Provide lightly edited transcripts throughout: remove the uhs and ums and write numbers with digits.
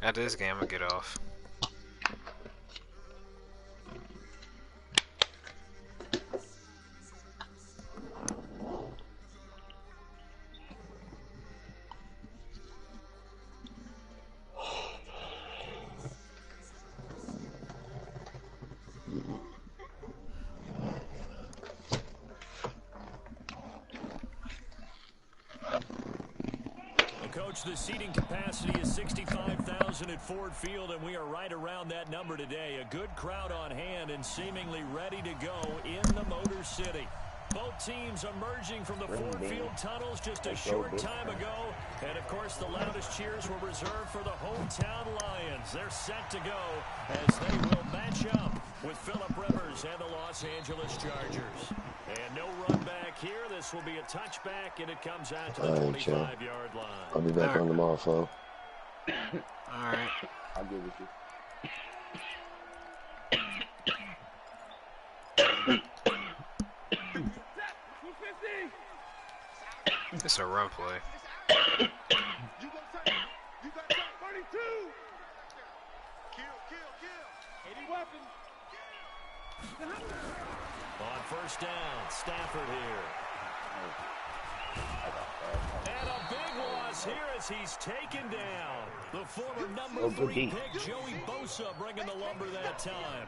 At this game, I'm gonna get off. Coach, the seating capacity is 65,000 at Ford Field, and we are right around that number today. A good crowd on hand and seemingly ready to go in the Motor City. Both teams emerging from the Ford Field tunnels just a short time ago. And, of course, the loudest cheers were reserved for the hometown Lions. They're set to go as they will match up with Phillip Rivers and the Los Angeles Chargers. And no run back here. This will be a touchback, and it comes out to the 25-yard line. I'll be back on tomorrow, Flo. All right. I'll give it to you. It's a run play. On first down, Stafford here. And a big loss here as he's taken down. The former number 3 pick, Joey Bosa, bringing the lumber that time.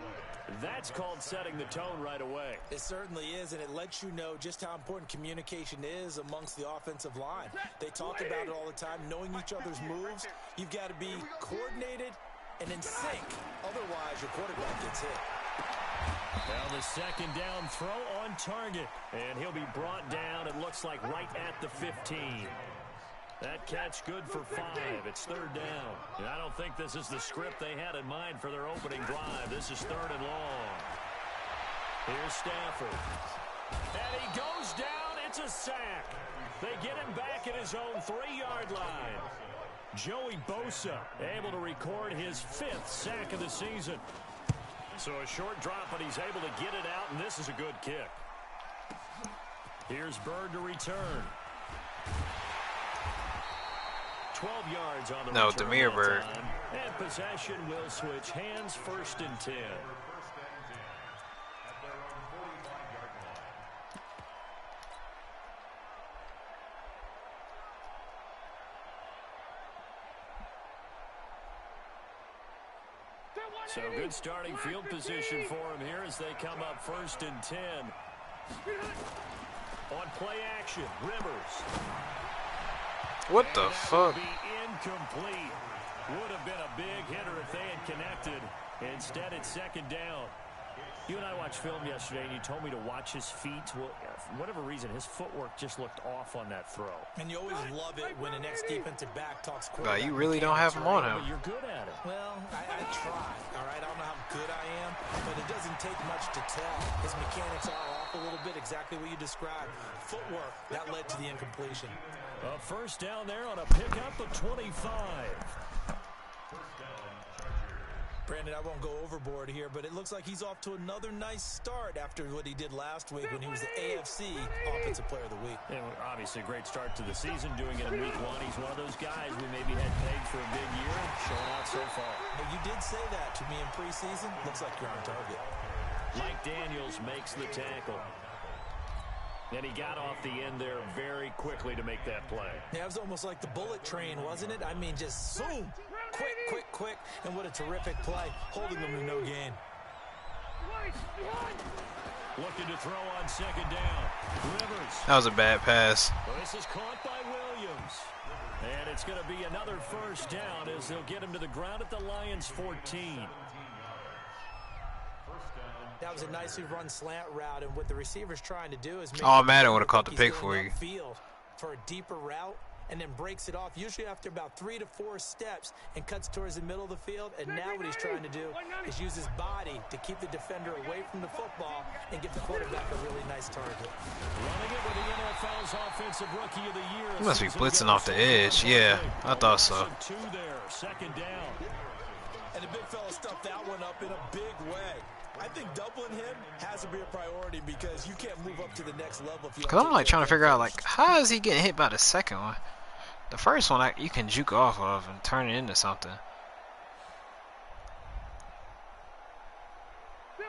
That's called setting the tone right away. It certainly is, and it lets you know just how important communication is amongst the offensive line. They talk about it all the time, knowing each other's moves. You've got to be coordinated and in sync. Otherwise, your quarterback gets hit. Now the second down throw on target, and he'll be brought down, it looks like, right at the 15. That catch good for 5. It's third down. And I don't think this is the script they had in mind for their opening drive. This is third and long. Here's Stafford. And he goes down. It's a sack. They get him back at his own 3-yard line. Joey Bosa able to record his 5th sack of the season. So a short drop, but he's able to get it out, and this is a good kick. Here's Bird to return. 12 yards on the return. Demir Bird. And possession will switch hands, first and 10. So good starting field position for him here as they come up first and 10. On play action, Rivers. What the fuck? Be incomplete. Would have been a big hitter if they had connected. Instead, it's second down. You and I watched film yesterday, and you told me to watch his feet. Well, for whatever reason, his footwork just looked off on that throw. And you always love it when the next defensive back talks quick. You really don't have him on him. But you're good at it. Well, I try, all right? I don't know how good I am, but it doesn't take much to tell. His mechanics are off a little bit, exactly what you described. Footwork, that led to the incompletion. A first down there on a pickup of 25. Brandon, I won't go overboard here, but it looks like he's off to another nice start after what he did last week when he was the AFC Offensive Player of the Week. And obviously a great start to the season, doing it in week 1. He's one of those guys we maybe had pegged for a big year, showing out so far. But you did say that to me in preseason. Looks like you're on target. Mike Daniels makes the tackle. And he got off the end there very quickly to make that play. Yeah, it was almost like the bullet train, wasn't it? I mean, just zoom. Quick. And what a terrific play, holding them to no gain. Looking to throw on second down. Rivers. That was a bad pass. Well, this is caught by Williams. And it's going to be another first down as they'll get him to the ground at the Lions' 14. That was a nicely run slant route, and what the receiver's trying to do is make Madden would have caught the pick for you. For a deeper route, and then breaks it off, usually after about 3 to 4 steps, and cuts towards the middle of the field. And now what he's trying to do is use his body to keep the defender away from the football and get the quarterback a really nice target. Running it with the NFL's offensive rookie of the year. He must be blitzing off the edge. Yeah, I thought so. 2 there, second down. And the big fella stuffed that one up in a big way. I think doubling him has to be a priority because you can't move up to the next level if you. Cause I'm like trying to figure out like how is he getting hit by the second one? The first one you can juke off of and turn it into something.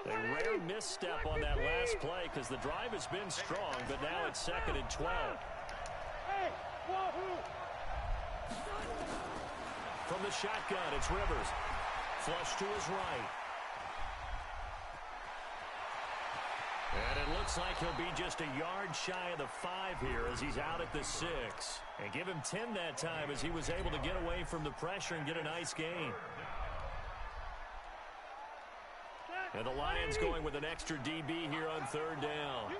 A rare misstep on that last play because the drive has been strong, but now it's 2nd and 12. From the shotgun, it's Rivers. Flush to his right. And it looks like he'll be just a yard shy of the 5 here as he's out at the 6. And give him 10 that time as he was able to get away from the pressure and get a nice gain. And the Lions going with an extra DB here on 3rd down.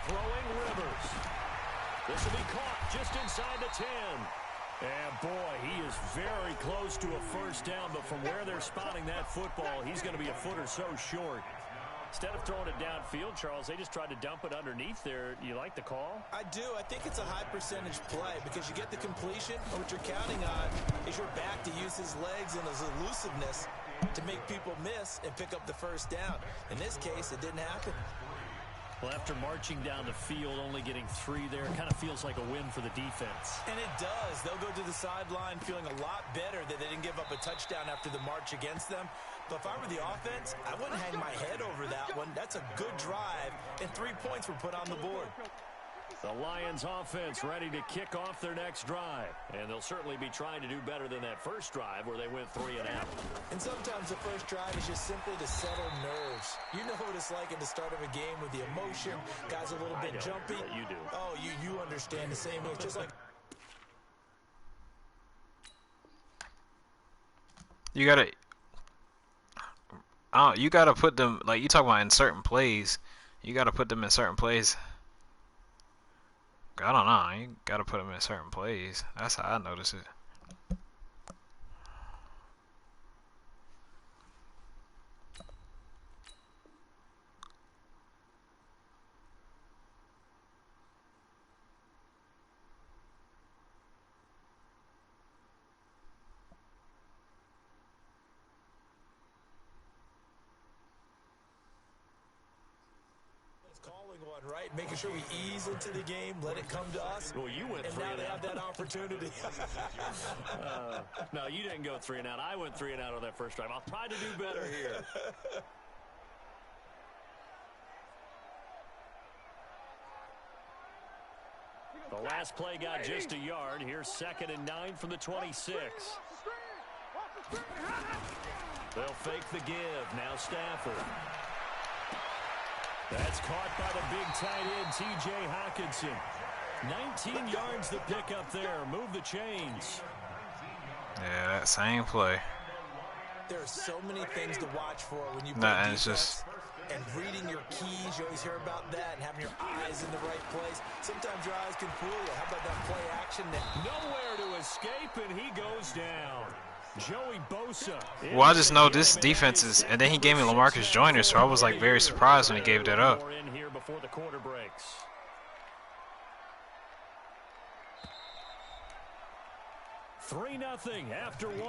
Throwing Rivers. This will be caught just inside the 10. And boy, he is very close to a first down, but from where they're spotting that football, he's going to be a foot or so short. Instead of throwing it downfield, Charles, they just tried to dump it underneath there. You like the call? I do. I think it's a high percentage play because you get the completion, and what you're counting on is your back to use his legs and his elusiveness to make people miss and pick up the first down. In this case, it didn't happen. Well, after marching down the field, only getting 3 there, kind of feels like a win for the defense. And it does. They'll go to the sideline feeling a lot better that they didn't give up a touchdown after the march against them. But if I were the offense, I wouldn't hang my head over that one. That's a good drive, and 3 points were put on the board. The Lions offense ready to kick off their next drive. And they'll certainly be trying to do better than that first drive where they went 3 and out. And sometimes the first drive is just simply to settle nerves. You know what it's like at the start of a game with the emotion. Guys a little bit jumpy. You do. Oh, you understand the same way. It's just like... You gotta put them, like you talk about in certain plays. You gotta put them in certain plays. I don't know. You gotta put them in certain plays. That's how I notice it. Right, making sure we ease into the game, let it come to us. Well, you went and 3 now and they out. have that opportunity. No, you didn't go 3 and out. I went 3 and out on that first drive. I'll try to do better here. The last play got just a yard. Here's 2nd and 9 from the 26. They'll fake the give. Now Stafford. That's caught by the big tight end, T.J. Hockenson. 19 yards the pick up there. Move the chains. Yeah, that same play. There are so many things to watch for when you play Nah, defense. it's just... And reading your keys, you always hear about that, and having your eyes in the right place. Sometimes your eyes can fool you. How about that play action? Nowhere to escape, and he goes down. Joey Bosa. Well, I just know this defense is, and then he gave me LaMarcus Joyner, so I was like very surprised when he gave that up. In here before the quarter breaks. 3-0 after 1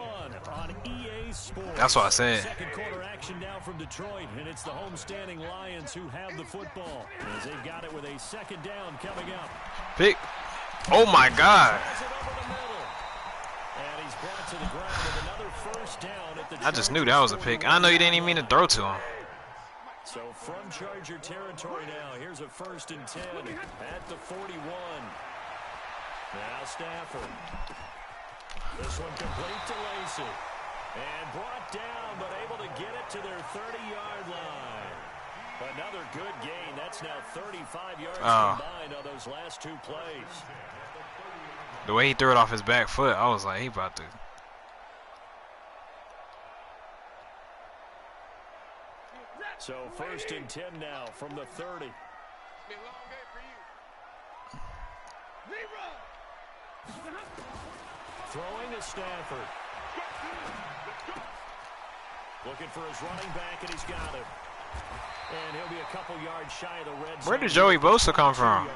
on EA Sports. That's what I said. Second quarter action now from Detroit, and it's the homestanding Lions who have the football as they've got it with a 2nd down coming up. Pick. Oh my God. And he's brought to the ground with another first down at the I just knew that was a pick. I know you didn't even mean to throw to him. So from Charger territory now, here's a 1st and 10 at the 41. Now Stafford. This one complete to Lacey. And brought down, but able to get it to their 30-yard line. Another good gain. That's now 35 yards combined on those last 2 plays. The way he threw it off his back foot, I was like, he about to. So 1st and 10 now from the 30. Throwing to Stafford. Looking for his running back, and he's got it. And he'll be a couple yards shy of the red zone. Where did Joey Bosa come from?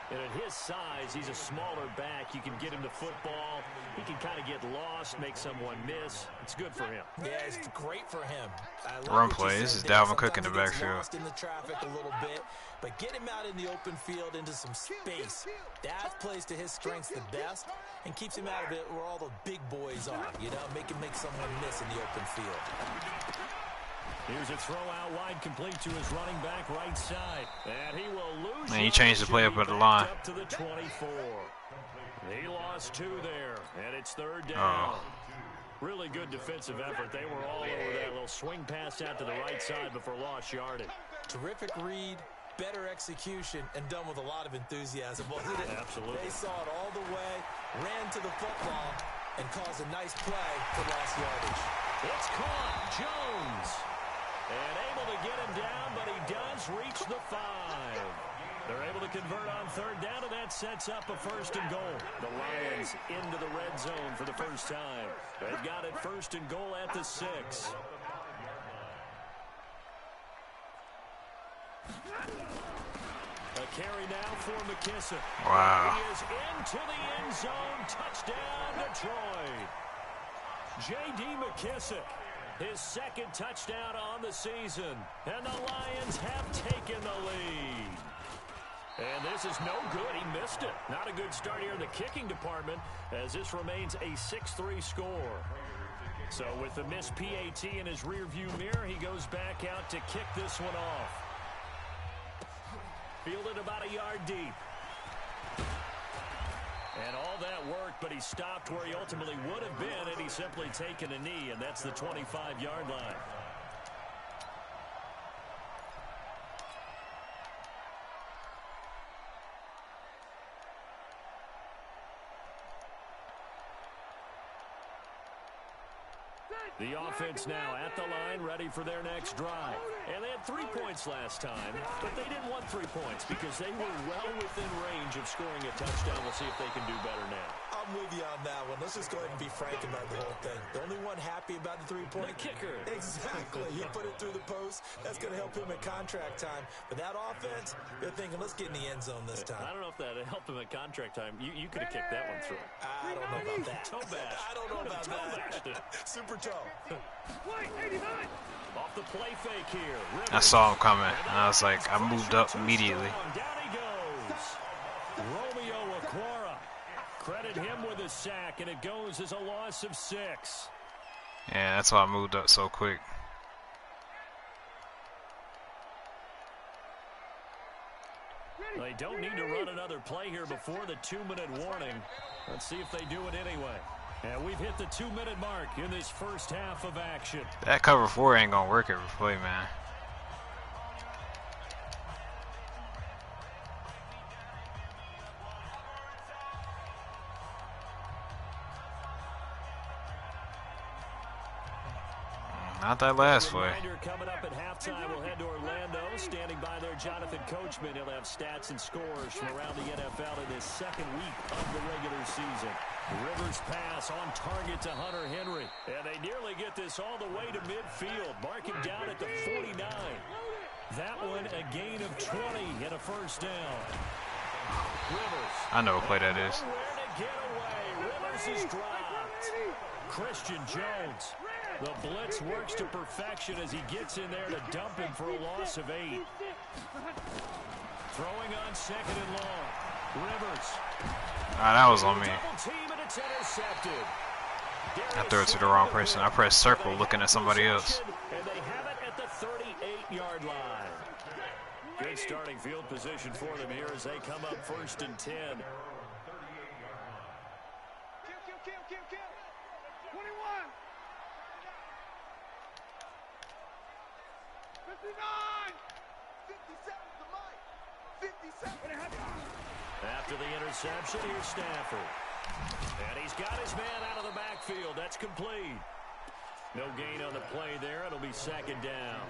And at his size, he's a smaller back. You can get him to football. He can kind of get lost, make someone miss. It's good for him. Yeah, it's great for him. Run play. This is Dalvin Cook in the backfield. Lost in the traffic a little bit, but get him out in the open field into some space. That plays to his strengths the best and keeps him out of it where all the big boys are. You know, make him make someone miss in the open field. Here's a throw out wide, complete to his running back right side. And he will lose. And he changed the play up at the line. Up to the 24. He lost 2 there, and it's 3rd down. Oh. Really good defensive effort. They were all over that little swing pass out to the right side before lost yardage. Terrific read, better execution, and done with a lot of enthusiasm, wasn't it? Absolutely. They saw it all the way, ran to the football, and caused a nice play for lost yardage. It's caught. Jones. And able to get him down, but he does reach the 5. They're able to convert on 3rd down, and that sets up a 1st and goal. The Lions into the red zone for the first time. They've got it 1st and goal at the 6. A carry now for McKissick. Wow. He is into the end zone. Touchdown, Detroit. J.D. McKissick. His 2nd touchdown on the season. And the Lions have taken the lead. And this is no good. He missed it. Not a good start here in the kicking department as this remains a 6-3 score. So with the missed PAT in his rearview mirror, he goes back out to kick this one off. Fielded about a yard deep. And all that worked, but he stopped where he ultimately would have been, and he's simply taken a knee, and that's the 25-yard line. The offense now at the line, ready for their next drive. And they had 3 points last time, but they didn't want 3 points because they were well within range of scoring a touchdown. We'll see if they can do better now. I'm with you on that one. Let's just go ahead and be frank about the whole thing. The only one happy about the 3-point kicker. Exactly. He put it through the post. That's going to help him at contract time. But that offense, they're thinking, let's get in the end zone this time. I don't know if that helped him at contract time. You could have kicked that one through. I don't know about that. Toe bash. I don't know about that. Super toe. Off the play fake here. I saw him coming, and I was like, I moved up immediately. Down he goes. Romeo Okwara. Credit him with a sack, and it goes as a loss of 6. Yeah, that's why I moved up so quick. They don't need to run another play here before the 2-minute warning. Let's see if they do it anyway. And we've hit the 2-minute mark in this first half of action. That cover 4 ain't gonna work every play, man. Not that last play. Coming up at halftime, we'll head to Orlando. Standing by there, Jonathan Coachman. He'll have stats and scores from around the NFL in his 2nd week of the regular season. Rivers pass on target to Hunter Henry. And they nearly get this all the way to midfield. Marking down at the 49. That one a gain of 20 and a 1st down. Rivers. I know what play that is. Nowhere to get away. Rivers is dropped. Christian Jones. The blitz works to perfection as he gets in there to dump him for a loss of 8. Throwing on 2nd and long. Rivers. That was on me. Double team and it's intercepted. I threw it to the wrong person. I pressed circle looking at somebody else. And they have it at the 38-yard line. Good starting field position for them here as they come up 1st and 10. 57. After the interception, here's Stafford. And he's got his man out of the backfield. That's complete. No gain on the play there. It'll be 2nd down.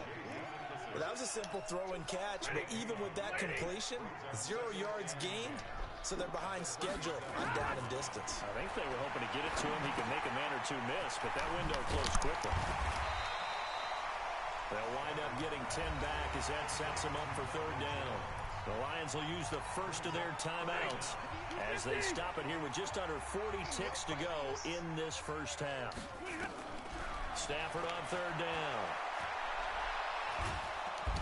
Well, that was a simple throw and catch, but even with that completion, 0 yards gained, so they're behind schedule on down and distance. I think they were hoping to get it to him. He can make a man or two miss, but that window closed quickly. They'll wind up getting 10 back as that sets them up for third down. The Lions will use the first of their timeouts as they stop it here with just under 40 ticks to go in this first half. Stafford on third down.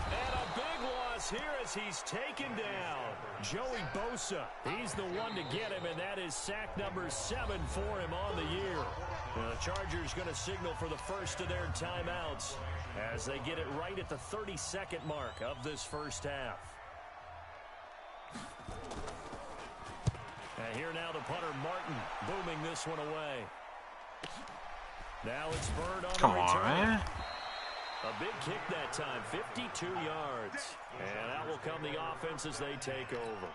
And a big loss here as he's taken down. Joey Bosa, he's the one to get him, and that is sack number 7 for him on the year. Now the Chargers going to signal for the first of their timeouts as they get it right at the 32nd mark of this first half. And here now the punter Martin booming this one away. Now it's Bird on the return. Come on, man. A big kick that time, 52 yards. And out will come the offense as they take over.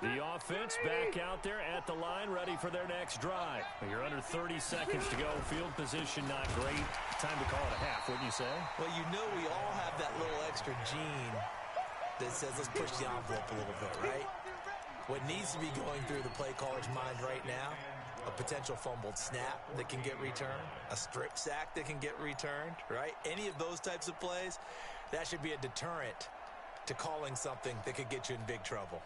The offense back out there at the line, ready for their next drive. You're under 30 seconds to go. Field position not great. Time to call it a half, wouldn't you say? Well, you know we all have that little extra gene that says let's push the envelope a little bit, right? What needs to be going through the play caller's mind right now, a potential fumbled snap that can get returned, a strip sack that can get returned, right? Any of those types of plays, that should be a deterrent to calling something that could get you in big trouble.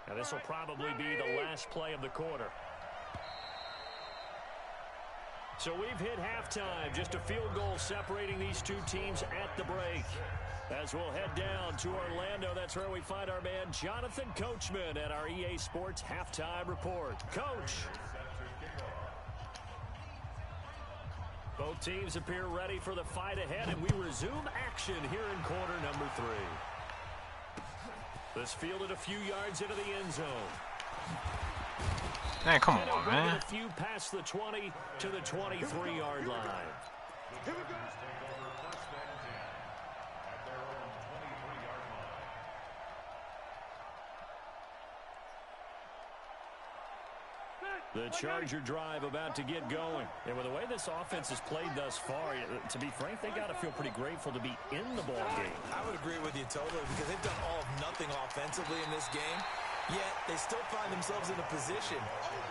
Now this will probably be the last play of the quarter. So we've hit halftime. Just a field goal separating these two teams at the break. As we'll head down to Orlando, that's where we find our man Jonathan Coachman at our EA Sports Halftime Report. Coach. Both teams appear ready for the fight ahead, and we resume action here in quarter number 3. This fielded a few yards into the end zone. Man, come on, man. A few past the 20 to the 23-yard line. Here we go. The Charger drive about to get going. And with the way this offense has played thus far, to be frank, they got to feel pretty grateful to be in the ball game. I would agree with you totally because they've done all of nothing offensively in this game, yet they still find themselves in a position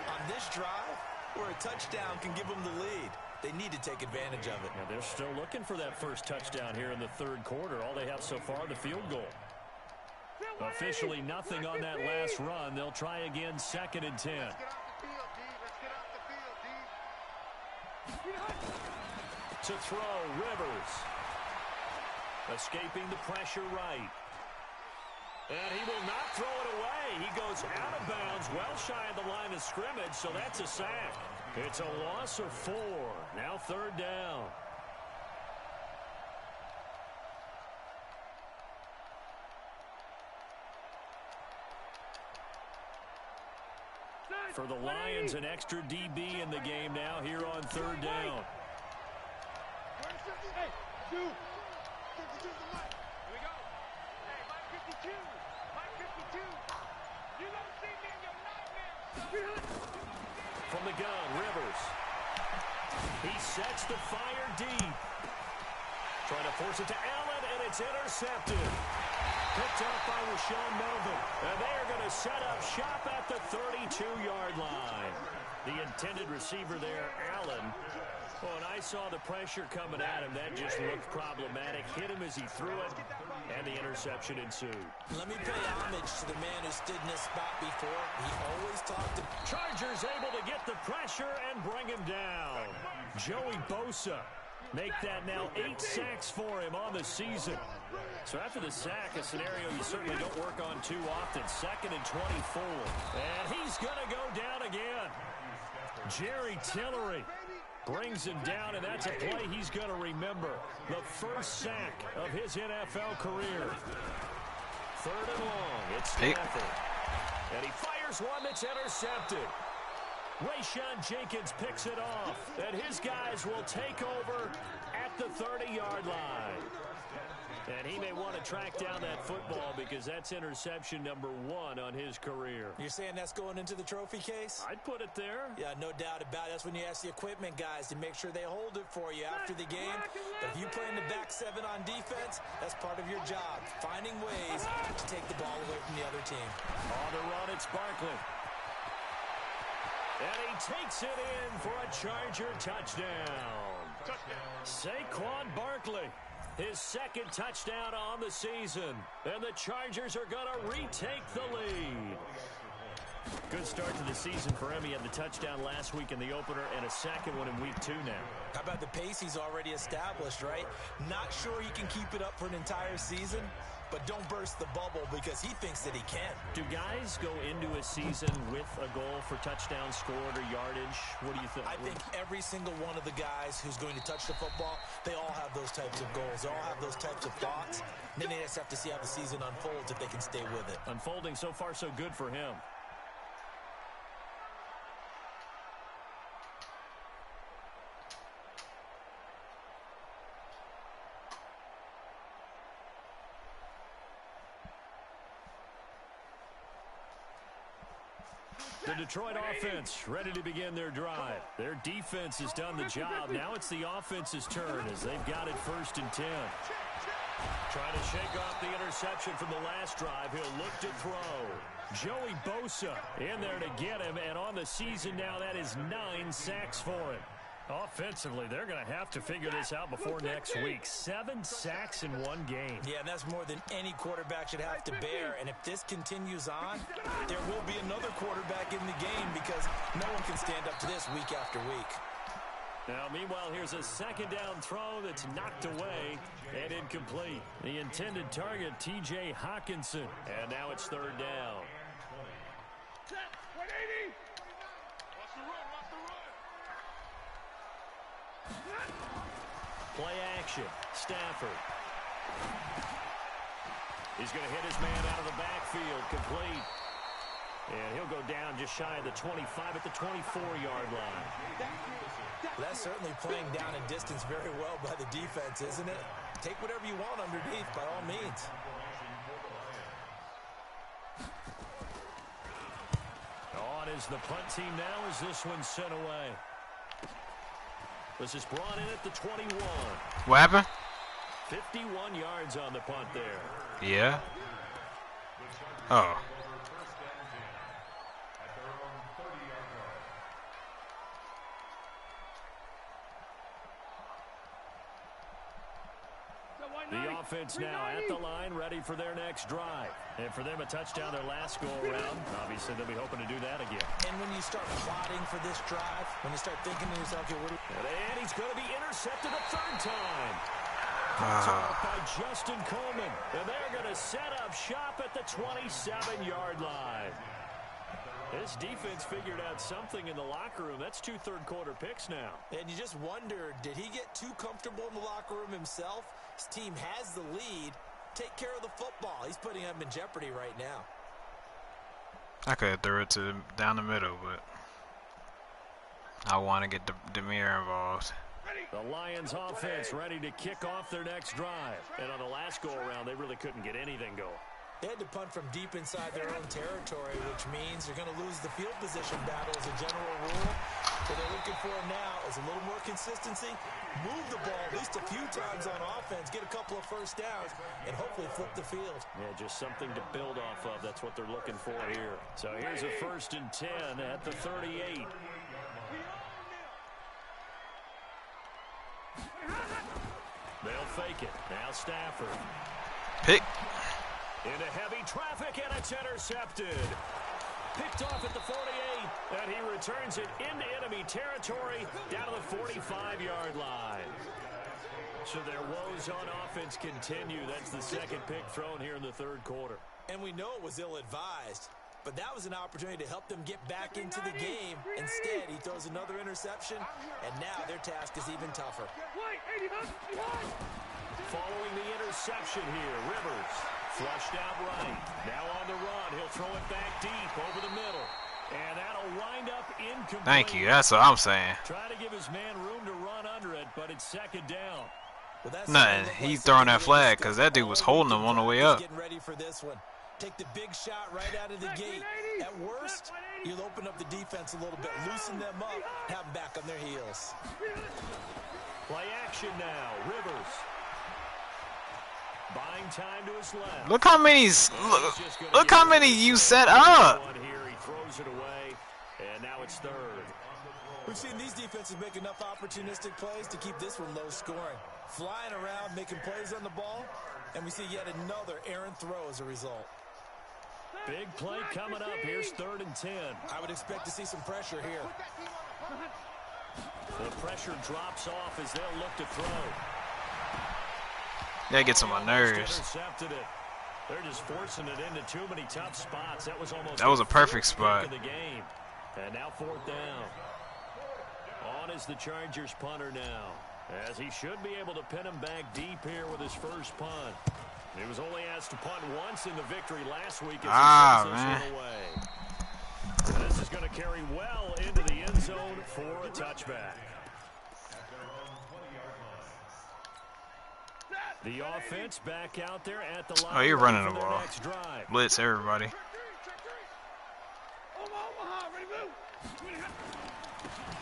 on this drive where a touchdown can give them the lead. They need to take advantage of it. Now they're still looking for that first touchdown here in the third quarter. All they have so far, the field goal. Officially nothing on that last run. They'll try again, 2nd and 10. To throw, Rivers. Escaping the pressure right. And he will not throw it away. He goes out of bounds, well shy of the line of scrimmage, so that's a sack. It's a loss of 4. Now 3rd down. For the Lions, an extra DB in the game now here on 3rd down. Hey, dude. Here we go. Hey, Mike 52. Mike 52. You don't see me in your nightmare. From the gun, Rivers. He sets the fire deep. Trying to force it to Allen, and it's intercepted. Picked up by Rashawn Melvin. And they are going to set up shop at the 32-yard line. The intended receiver there, Allen. Well, when I saw the pressure coming at him, that just looked problematic. Hit him as he threw it, and the interception ensued. Let me pay homage to the man who stood in this spot before. He always talked to... Chargers able to get the pressure and bring him down. Joey Bosa make that now 8 sacks for him on the season. So after the sack, a scenario you certainly don't work on too often. 2nd and 24. And he's going to go down again. Jerry Tillery brings him down, and that's a play he's going to remember. The first sack of his NFL career. 3rd and long. It's Stafford. And he fires one that's intercepted. Rayshawn Jenkins picks it off, and his guys will take over at the 30-yard line. And he may want to track down that football because that's interception number 1 on his career. You're saying that's going into the trophy case? I'd put it there. Yeah, no doubt about it. That's when you ask the equipment guys to make sure they hold it for you after the game. But if you play in the back 7 on defense, that's part of your job, finding ways to take the ball away from the other team. On the run, it's Barkley. And he takes it in for a Charger touchdown. Saquon Barkley, his second touchdown on the season. And the Chargers are going to retake the lead. Good start to the season for him. He had the touchdown last week in the opener and a second one in week 2 now. How about the pace he's already established, right? Not sure he can keep it up for an entire season, but don't burst the bubble because he thinks that he can. Do guys go into a season with a goal for touchdowns scored or yardage? What do you think? I think every single one of the guys who's going to touch the football, they all have those types of goals. They all have those types of thoughts. And then they just have to see how the season unfolds if they can stay with it. Unfolding so far so good for him. The Detroit offense ready to begin their drive. Their defense has done the job. Now it's the offense's turn as they've got it 1st and 10. Trying to shake off the interception from the last drive. He'll look to throw. Joey Bosa in there to get him, and on the season now, that is 9 sacks for him. Offensively, they're going to have to figure this out before next week. 7 sacks in one game. Yeah, and that's more than any quarterback should have to bear. And if this continues on, there will be another quarterback in the game because no one can stand up to this week after week. Now, meanwhile, here's a second down throw that's knocked away and incomplete. The intended target, T.J. Hawkinson. And now it's 3rd down. 180. Watch the run, watch the run. Play action. Stafford. He's going to hit his man out of the backfield. Complete. And he'll go down just shy of the 25 at the 24-yard line. Well, that's certainly playing down a distance very well by the defense, isn't it? Take whatever you want underneath, by all means. On is the punt team now as this one's sent away. This is brought in at the 21. What happened? 51 yards on the punt there. Yeah. Oh. The offense now at the line, ready for their next drive. And for them, a touchdown their last go-around. Obviously, they'll be hoping to do that again. And when you start plotting for this drive, when you start thinking to yourself, okay, and he's going to be intercepted a 3rd time. Picked off by Justin Coleman. And they're going to set up shop at the 27-yard line. This defense figured out something in the locker room. That's 2 third-quarter picks now. and you just wonder, did he get too comfortable in the locker room himself? His team has the lead. Take care of the football. He's putting them in jeopardy right now. I could have threw it to down the middle, but I want to get Demir involved. The Lions offense ready to kick off their next drive. And on the last go-around, they really couldn't get anything going. They had to punt from deep inside their own territory, which means they're going to lose the field position battle as a general rule. What they're looking for now is a little more consistency, move the ball at least a few times on offense, get a couple of first downs, and hopefully flip the field. Yeah, just something to build off of. That's what they're looking for here. So here's a 1st and 10 at the 38. They'll fake it. Now Stafford. Pick. Into heavy traffic, and it's intercepted. Picked off at the 48, and he returns it into enemy territory down to the 45-yard line. So their woes on offense continue. That's the second pick thrown here in the 3rd quarter. And we know it was ill-advised, but that was an opportunity to help them get back into the game. Instead, he throws another interception, and now their task is even tougher. Following the interception here, Rivers flushed out right. Now on the run, he'll throw it back deep over the middle. And that'll wind up incomplete. Thank you. That's what I'm saying. Trying to give his man room to run under it, but it's 2nd down. Well, that's Nothing. He throwing that flag because that dude was holding him on the way up. Getting ready for this one. Take the big shot right out of the gate. At worst, you'll open up the defense a little bit, loosen them up, have them back on their heels. Play action now. Rivers. Buying time to his left. Look how many. Look how many you set up. Here, he throws it away, and now it's third. We've seen these defenses make enough opportunistic plays to keep this one low scoring. Flying around, making plays on the ball, and we see yet another errant throw as a result. Big play coming up. Here's 3rd and 10. I would expect to see some pressure here. The pressure drops off as they'll look to throw. That gets on my nerves. Intercepted it. They're just forcing it into too many tough spots. That was almost a perfect spot. Of the game. And now 4th down. On is the Chargers punter now, as he should be able to pin him back deep here with his first punt. He was only asked to punt once in the victory last week as he man. this one away. This is going to carry well into the end zone for a touchback. The offense back out there at the line. Oh, you're running the ball. Next drive. Blitz everybody.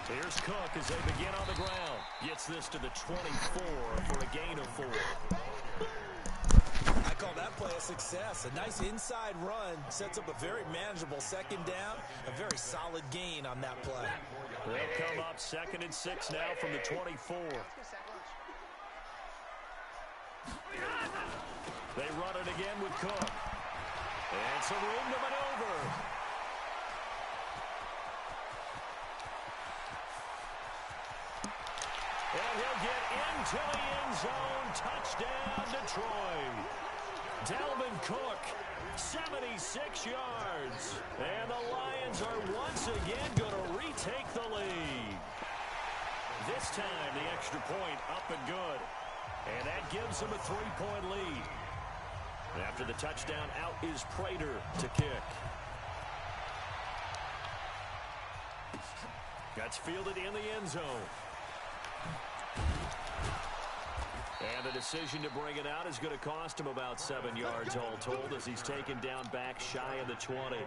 Here's Cook as they begin on the ground. Gets this to the 24 for a gain of 4. I call that play a success. A nice inside run sets up a very manageable 2nd down. A very solid gain on that play. They'll come up 2nd and 6 now from the 24. They run it again with Cook. And some room to maneuver. And he'll get into the end zone. Touchdown, Detroit. Dalvin Cook, 76 yards. And the Lions are once again going to retake the lead. This time, the extra point up and good. And that gives them a 3-point lead. After the touchdown, out is Prater to kick. That's fielded in the end zone. And the decision to bring it out is going to cost him about 7 yards all told as he's taken down back shy of the 20.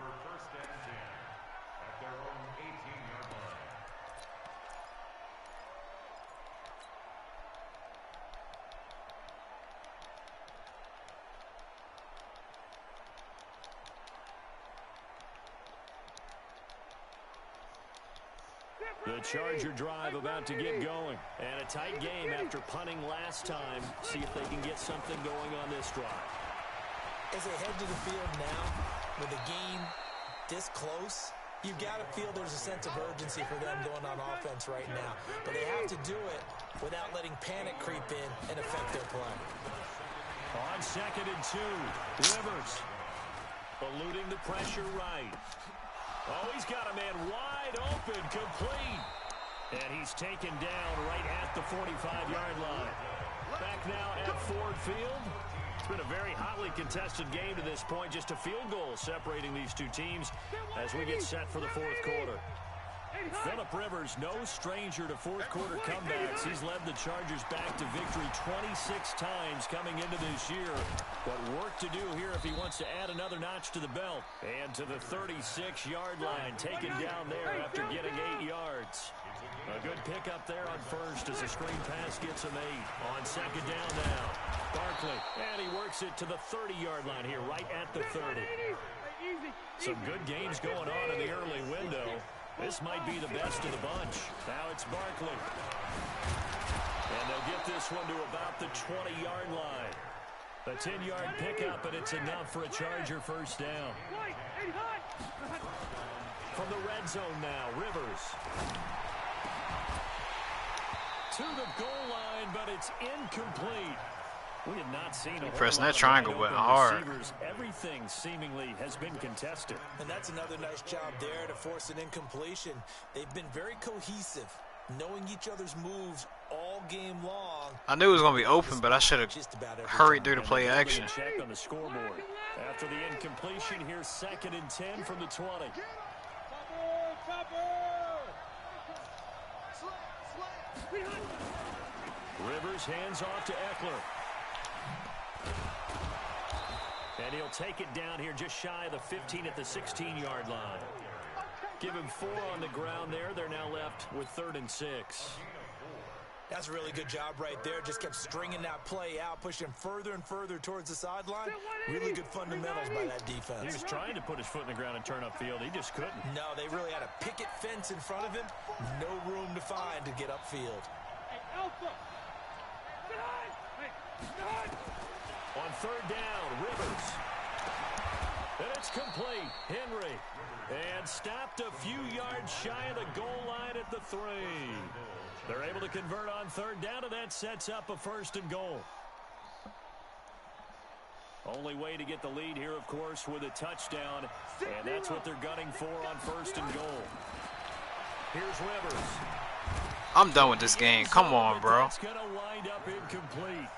The Charger drive about to get going. And a tight game after punting last time. See if they can get something going on this drive. As they head to the field now, with the game this close, you've got to feel there's a sense of urgency for them going on offense right now. But they have to do it without letting panic creep in and affect their play. On 2nd and 2, Rivers eluding the pressure right. Oh, he's got a man wide open, complete. And he's taken down right at the 45-yard line. Back now at Ford Field. It's been a very hotly contested game to this point. Just a field goal separating these two teams as we get set for the 4th quarter. Phillip Rivers, no stranger to fourth-quarter comebacks. He's led the Chargers back to victory 26 times coming into this year. But work to do here if he wants to add another notch to the belt. And to the 36-yard line, taken down there after getting 8 yards. A good pickup there on first as a screen pass gets him 8. On 2nd down now, Barkley. And he works it to the 30-yard line here, right at the 30. Some good games going on in the early window. This might be the best of the bunch. Now it's Barkley. And they'll get this one to about the 20-yard line. A 10-yard pickup, and it's enough for a Charger first down. From the red zone now, Rivers. To the goal line, but it's incomplete. We have not seen a pressing that triangle button hard. Receivers. Everything seemingly has been contested. And that's another nice job there to force an incompletion. They've been very cohesive, knowing each other's moves all game long. I knew it was going to be open, but I should have hurried through the play action. Check on the scoreboard. After the incompletion, here's 2nd and 10 from the 20. Rivers hands off to Eckler. And he'll take it down here just shy of the 15 at the 16-yard line. Give him 4 on the ground there. They're now left with 3rd and 6. That's a really good job right there. Just kept stringing that play out, pushing further and further towards the sideline. Really good fundamentals by that defense. He was trying to put his foot in the ground and turn upfield. He just couldn't. No, they really had a picket fence in front of him. No room to find to get upfield. On 3rd down, Rivers. And it's complete. Henry. And stopped a few yards shy of the goal line at the 3. They're able to convert on 3rd down, and that sets up a 1st and goal. Only way to get the lead here, of course, with a touchdown. And that's what they're gunning for on 1st and goal. Here's Rivers. I'm done with this game. Come on, bro. It's going to wind up incomplete.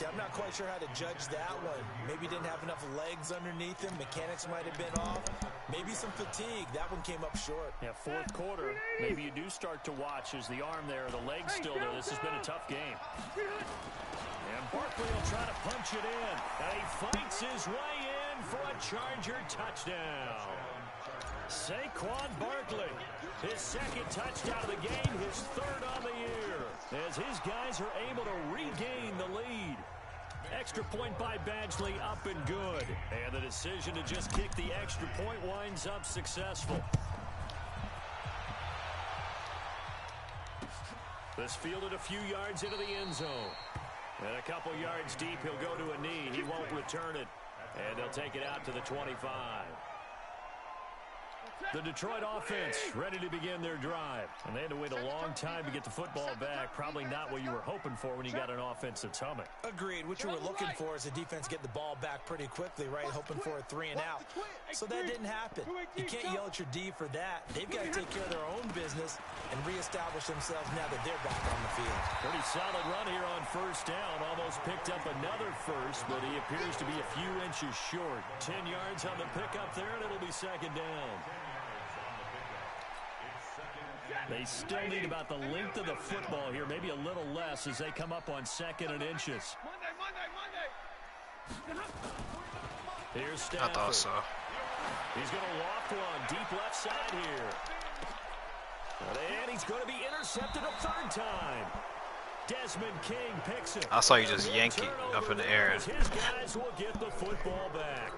Yeah, I'm not quite sure how to judge that one. Maybe didn't have enough legs underneath him. Mechanics might have been off. Maybe some fatigue. That one came up short. Yeah, 4th quarter. Maybe you do start to watch as the arm there, the leg's still there. This has been a tough game. And Barkley will try to punch it in. And he fights his way in for a Charger touchdown. Saquon Barkley, his 2nd touchdown of the game, his 3rd on the year, as his guys are able to regain the lead. Extra point by Badgley, up and good. And the decision to just kick the extra point winds up successful. This fielded a few yards into the end zone. And a couple yards deep, he'll go to a knee. He won't return it. And they'll take it out to the 25. The Detroit offense ready to begin their drive. And they had to wait a long time to get the football back. Probably not what you were hoping for when you got an offense that's humming. Agreed. What you were looking for is the defense get the ball back pretty quickly, right? Hoping for a 3 and out. So that didn't happen. You can't yell at your D for that. They've got to take care of their own business and reestablish themselves now that they're back on the field. Pretty solid run here on 1st down. Almost picked up another 1st, but he appears to be a few inches short. 10 yards on the pickup there, and it'll be 2nd down. They still need about the length of the football here, maybe a little less as they come up on 2nd and inches. Here's Stafford. I thought so. He's going to loft one deep left side here. And he's going to be intercepted a 3rd time. Desmond King picks it. I saw you just yank it up in the air. His guys will get the football back.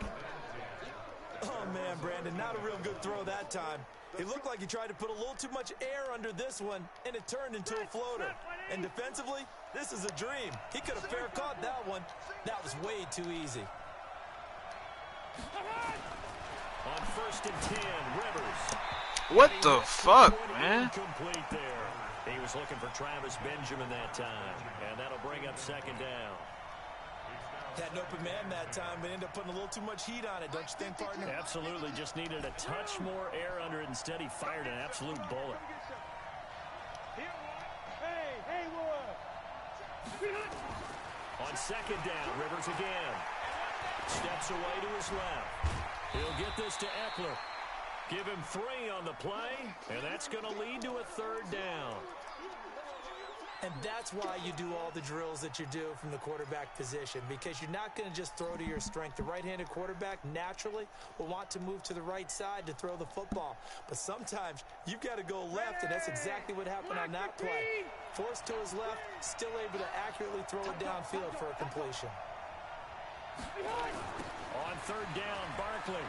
Oh, man, Brandon, not a real good throw that time. It looked like he tried to put a little too much air under this one, and it turned into a floater. And defensively, this is a dream. He could have fair caught that one. That was way too easy. On 1st and 10, Rivers. What the fuck, man? Complete there. He was looking for Travis Benjamin that time, and that'll bring up 2nd down. Had an open man that time, but ended up putting a little too much heat on it, don't you think, partner? Absolutely. Just needed a touch more air under it. Instead, he fired an absolute bullet. On 2nd down, Rivers again. Steps away to his left. He'll get this to Eckler. Give him 3 on the play, and that's going to lead to a 3rd down. And that's why you do all the drills that you do from the quarterback position, because you're not going to just throw to your strength. The right-handed quarterback naturally will want to move to the right side to throw the football. But sometimes you've got to go left, and that's exactly what happened on that play. Forced to his left, still able to accurately throw it downfield for a completion. On 3rd down, Barkley.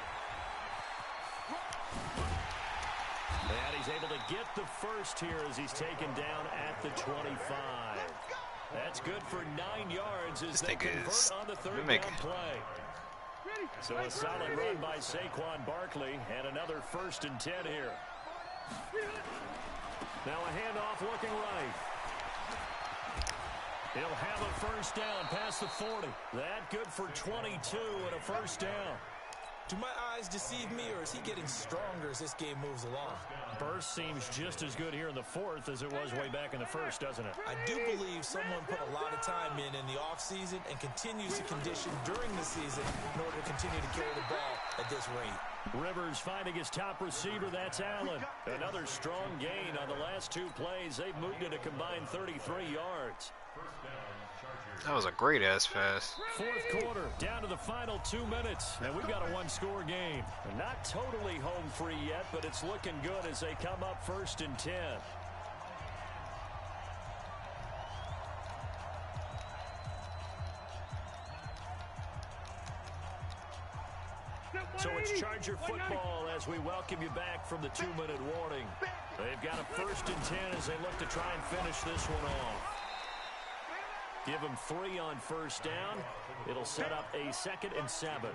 And he's able to get the 1st here as he's taken down at the 25. That's good for 9 yards as they convert on the 3rd down play. So a solid run by Saquon Barkley and another 1st and 10 here. Now a handoff looking right. He'll have a 1st down past the 40. That good for 22 and a 1st down. Do my eyes deceive me, or is he getting stronger as this game moves along? Burst seems just as good here in the fourth as it was way back in the first, doesn't it? I do believe someone put a lot of time in the offseason and continues to condition during the season in order to continue to carry the ball at this rate. Rivers finding his top receiver. That's Allen. Another strong gain on the last two plays. They've moved it a combined 33 yards. That was a great ass pass. Fourth quarter, down to the final 2 minutes, and we've got a one-score game. Not totally home free yet, but it's looking good as they come up 1st and 10. So it's Charger football as we welcome you back from the 2-minute warning. They've got a 1st and 10 as they look to try and finish this one off. Give them 3 on 1st down. It'll set up a 2nd and 7.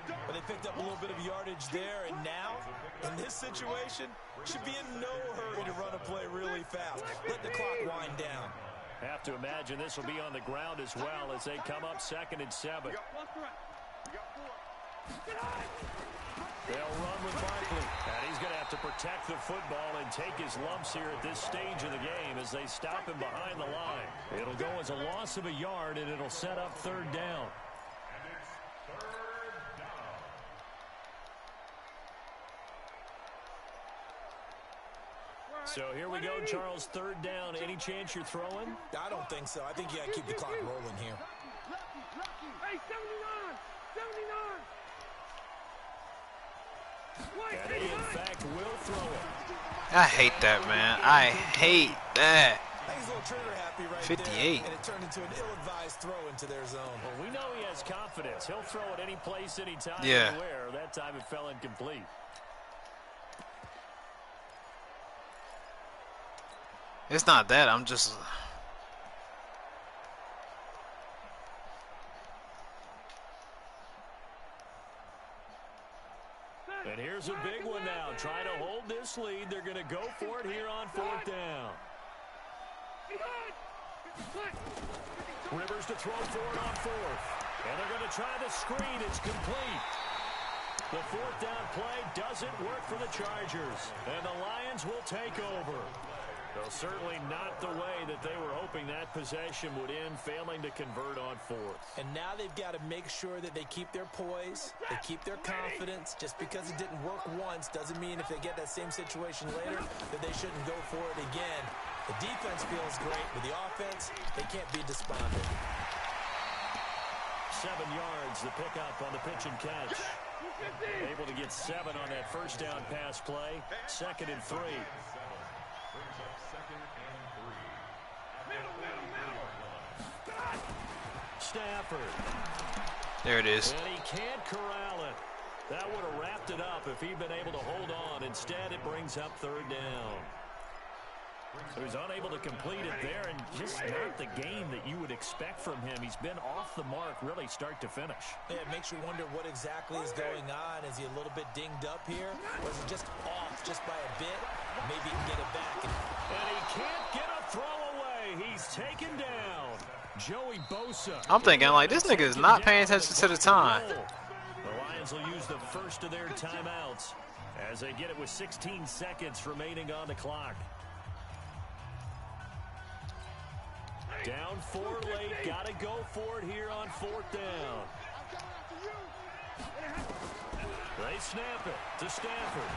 But they picked up a little bit of yardage there, and now, in this situation, should be in no hurry to run a play really fast. Let the clock wind down. Have to imagine this will be on the ground as well as they come up 2nd and 7. They'll run with Barkley, and he's going to have to protect the football and take his lumps here at this stage of the game as they stop him behind the line. It'll go as a loss of a yard, and it'll set up 3rd down. So here we go, Charles, 3rd down. Any chance you're throwing? I don't think so. I think you got to keep the clock rolling here. Hey, 79! 79! And he, in fact, will throw it. I hate that, man. I hate that. I think he's a little trigger happy right 58. there, and it turned into an ill-advised throw into their zone. Well, we know he has confidence. He'll throw it any place, anytime, Yeah. anywhere. That time it fell incomplete. It's not that. I'm just... And here's a big one now. Trying to hold this lead. They're going to go for it here on 4th down. Rivers to throw for it on 4th. And they're going to try the screen. It's complete. The 4th down play doesn't work for the Chargers. And the Lions will take over. Though certainly not the way that they were hoping that possession would end, failing to convert on 4th. And now they've got to make sure that they keep their poise, they keep their confidence. Just because it didn't work once doesn't mean if they get that same situation later that they shouldn't go for it again. The defense feels great, but the offense, they can't be despondent. 7 yards, the pickup on the pitch and catch. Able to get 7 on that 1st down pass play. 2nd and 3. Stafford. There it is. And he can't corral it. That would have wrapped it up if he'd been able to hold on. Instead, it brings up 3rd down. So he's unable to complete it there, and just not the game that you would expect from him. He's been off the mark really start to finish. Yeah, it makes you wonder what exactly is going on. Is he a little bit dinged up here? Or is he just off just by a bit? Maybe he can get it back. And he can't get a throw away. He's taken down. Joey Bosa. I'm thinking, like, this nigga is not paying attention to the time. The Lions will use the first of their timeouts as they get it with 16 seconds remaining on the clock. Down 4 late, got to go for it here on 4th down. They snap it to Stafford.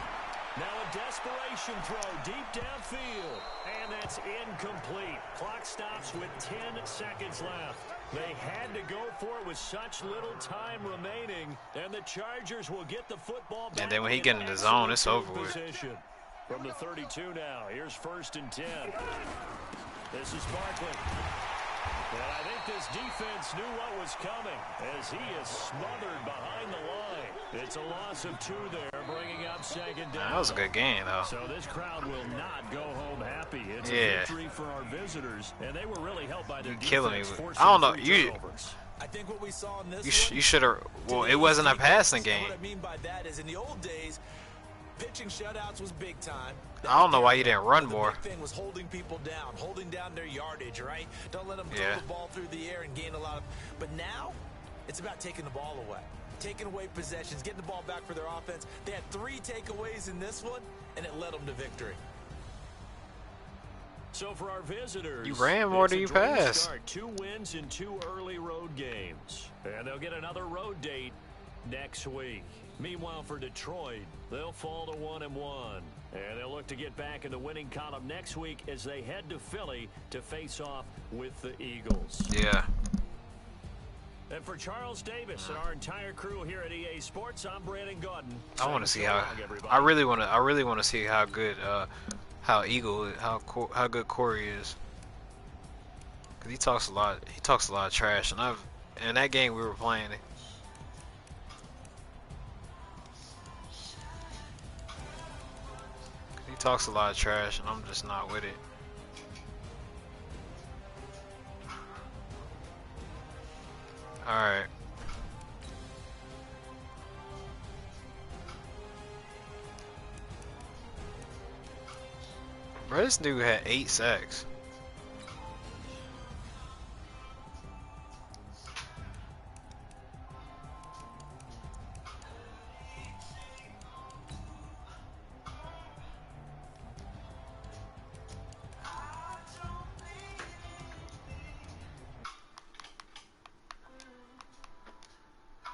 Now a desperation throw deep downfield, and that's incomplete. Clock stops with 10 seconds left. They had to go for it with such little time remaining, and the Chargers will get the football back. And then when he get in the zone, it's over with. Position. From the 32 now, here's 1st and 10. This is Barkley. And I think this defense knew what was coming as he is smothered behind the line. It's a loss of 2 there, bringing up 2nd down. That was a good game, though. So this crowd will not go home happy. It's a victory for our visitors, and they were really helped by their defense. Killing me. I don't know. I think what we saw in this You should have. Well, it wasn't a passing game. What I mean by that is in the old days, pitching shutouts was big time. I don't know why you didn't run more. The big thing was holding people down, holding down their yardage, right? Don't let them throw the ball through the air and gain a lot of. But now, It's about taking the ball away. Taking away possessions, getting the ball back for their offense. They had 3 takeaways in this one, and it led them to victory. So for our visitors, You ran more than you passed. 2 wins in 2 early road games. And they'll get another road date next week. Meanwhile, for Detroit, they'll fall to 1-1. And they'll look to get back in the winning column next week as they head to Philly to face off with the Eagles. Yeah. And for Charles Davis and our entire crew here at EA Sports, I'm Brandon Gaudin. I want to see So how. long, everybody. I really want to see how good, how good Corey is. Cause he talks a lot. He talks a lot of trash, and in that game we were playing. He talks a lot of trash, and I'm just not with it. Alright. Bro, this dude had 8 sacks.